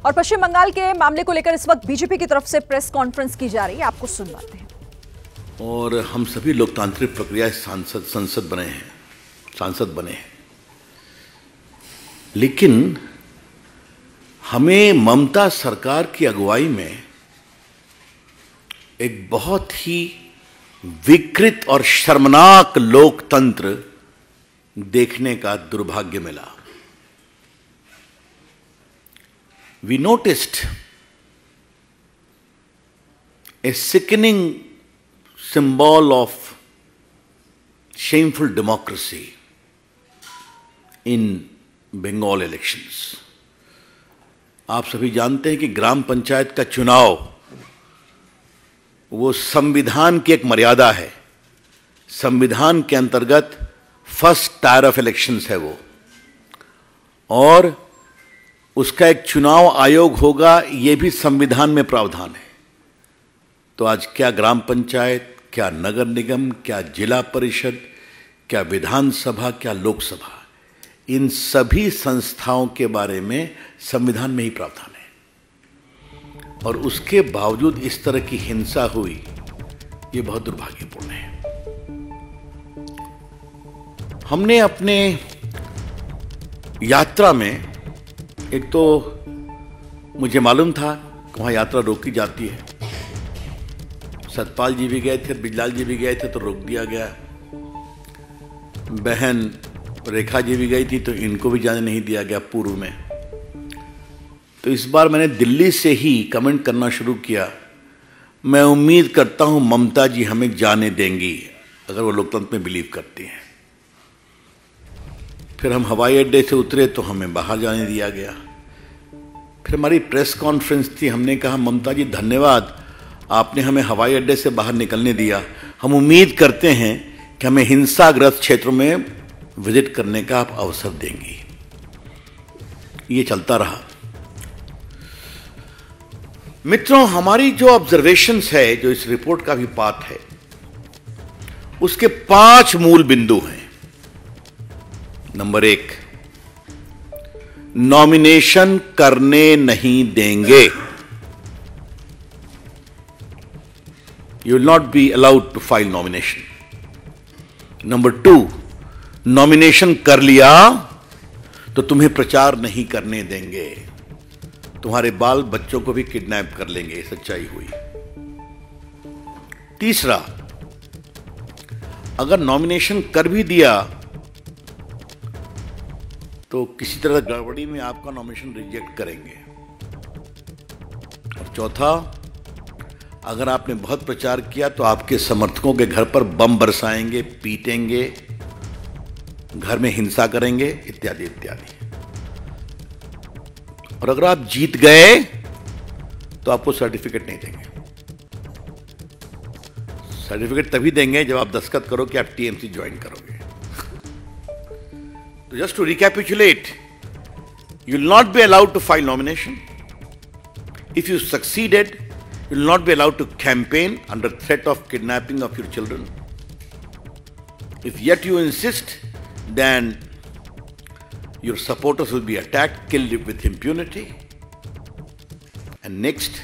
और पश्चिम बंगाल के मामले को लेकर इस वक्त बीजेपी की तरफ से प्रेस कॉन्फ्रेंस की जा रही है, आपको सुनवाते हैं। और हम सभी लोकतांत्रिक प्रक्रिया सांसद बने हैं, लेकिन हमें ममता सरकार की अगुवाई में एक बहुत ही विकृत और शर्मनाक लोकतंत्र देखने का दुर्भाग्य मिला। We noticed a sickening symbol of shameful democracy in Bengal elections. आप सभी जानते हैं कि ग्राम पंचायत का चुनाव वो संविधान की एक मर्यादा है। संविधान के अंतर्गत फर्स्ट टायर ऑफ इलेक्शंस है वो, और उसका एक चुनाव आयोग होगा, ये भी संविधान में प्रावधान है। तो आज क्या ग्राम पंचायत, क्या नगर निगम, क्या जिला परिषद, क्या विधानसभा, क्या लोकसभा, इन सभी संस्थाओं के बारे में संविधान में ही प्रावधान है। और उसके बावजूद इस तरह की हिंसा हुई, ये बहुत दुर्भाग्यपूर्ण है। हमने अपने यात्रा में, एक तो मुझे मालूम था कि वहाँ यात्रा रोकी जाती है। सतपाल जी भी गए थे, बिजलाल जी भी गए थे तो रोक दिया गया। बहन रेखा जी भी गई थी तो इनको भी जाने नहीं दिया गया पूर्व में। तो इस बार मैंने दिल्ली से ही कमेंट करना शुरू किया। मैं उम्मीद करता हूँ ममता जी हमें जाने देंगी, अगर वो लोकतंत्र में बिलीव करती हैं। फिर हम हवाई अड्डे से उतरे तो हमें बाहर जाने दिया गया। फिर हमारी प्रेस कॉन्फ्रेंस थी, हमने कहा ममता जी धन्यवाद, आपने हमें हवाई अड्डे से बाहर निकलने दिया। हम उम्मीद करते हैं कि हमें हिंसाग्रस्त क्षेत्रों में विजिट करने का आप अवसर देंगी। ये चलता रहा। मित्रों, हमारी जो ऑब्जर्वेशंस है, जो इस रिपोर्ट का भी पार्ट है, उसके 5 मूल बिंदु हैं। नंबर 1, नॉमिनेशन करने नहीं देंगे। You will not be allowed to file nomination. Number 2, nomination कर लिया तो तुम्हें प्रचार नहीं करने देंगे, तुम्हारे बाल बच्चों को भी किडनैप कर लेंगे। सच्चाई हुई। तीसरा, अगर नॉमिनेशन कर भी दिया तो किसी तरह गड़बड़ी में आपका नॉमिनेशन रिजेक्ट करेंगे। और चौथा, अगर आपने बहुत प्रचार किया तो आपके समर्थकों के घर पर बम बरसाएंगे, पीटेंगे, घर में हिंसा करेंगे, इत्यादि इत्यादि। और अगर आप जीत गए तो आपको सर्टिफिकेट नहीं देंगे। सर्टिफिकेट तभी देंगे जब आप दस्तखत करो कि आप टीएमसी ज्वाइन करोगे। तो just to recapitulate, you will not be allowed to file nomination. If you succeeded, you will not be allowed to campaign under threat of kidnapping of your children. If yet you insist, then your supporters will be attacked, killed with impunity. And next,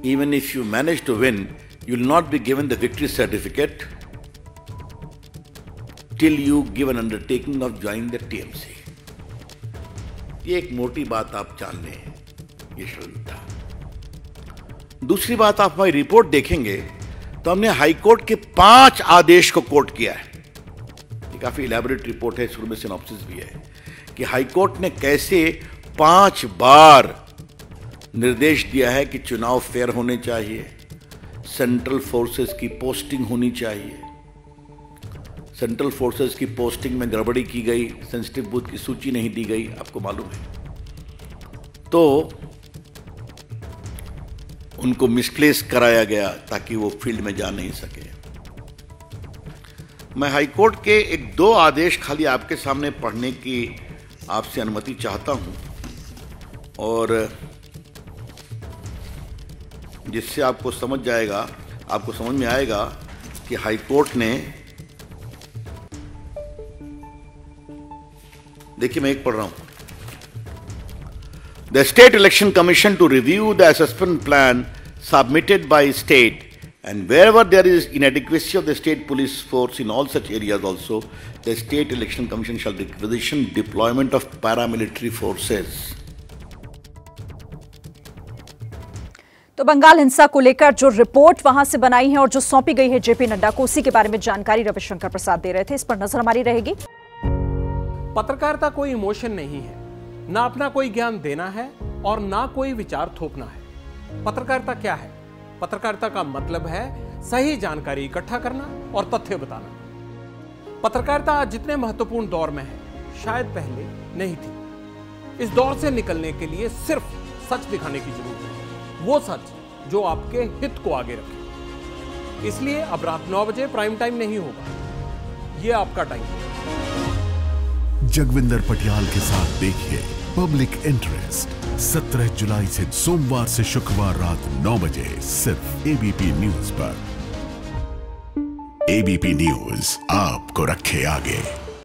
even if you manage to win, you will not be given the victory certificate till you give an undertaking of joining the TMC. ये एक मोटी बात आप जान लें, ये शुरू था। दूसरी बात, आप हमारी रिपोर्ट देखेंगे तो हमने हाईकोर्ट के 5 आदेश को कोट किया है। ये काफी इलैबोरेट रिपोर्ट है, शुरू में सिनॉप्सिस भी है कि हाईकोर्ट ने कैसे 5 बार निर्देश दिया है कि चुनाव फेयर होने चाहिए, सेंट्रल फोर्सेस की पोस्टिंग होनी चाहिए। सेंट्रल फोर्सेस की पोस्टिंग में गड़बड़ी की गई, सेंसिटिव बूथ की सूची नहीं दी गई, आपको मालूम है, तो उनको मिसप्लेस कराया गया ताकि वो फील्ड में जा नहीं सके। मैं हाईकोर्ट के 1-2 आदेश खाली आपके सामने पढ़ने की आपसे अनुमति चाहता हूं, और जिससे आपको समझ में आएगा कि हाईकोर्ट ने, देखिए मैं एक पढ़ रहा हूं। the State Election Commission to review the assessment plan submitted by state, and wherever there is inadequacy of the state police force in all such areas also, the State Election Commission shall requisition deployment of paramilitary forces. तो बंगाल हिंसा को लेकर जो report वहां से बनाई है और जो सौंपी गई है जेपी नड्डा को, उसी के बारे में जानकारी रविशंकर प्रसाद दे रहे थे। इस पर नजर हमारी रहेगी। पत्रकारिता कोई इमोशन नहीं है, ना अपना कोई ज्ञान देना है और ना कोई विचार थोपना है। पत्रकारिता क्या है? पत्रकारिता का मतलब है सही जानकारी इकट्ठा करना और तथ्य बताना। पत्रकारिता आज जितने महत्वपूर्ण दौर में है, शायद पहले नहीं थी। इस दौर से निकलने के लिए सिर्फ सच दिखाने की जरूरत है, वो सच जो आपके हित को आगे रखे। इसलिए अब रात 9 बजे प्राइम टाइम नहीं होगा, ये आपका टाइम है। जगविंदर पटियाल के साथ देखिए पब्लिक इंटरेस्ट 17 जुलाई से सोमवार से शुक्रवार रात 9 बजे सिर्फ एबीपी न्यूज पर। एबीपी न्यूज आपको रखे आगे।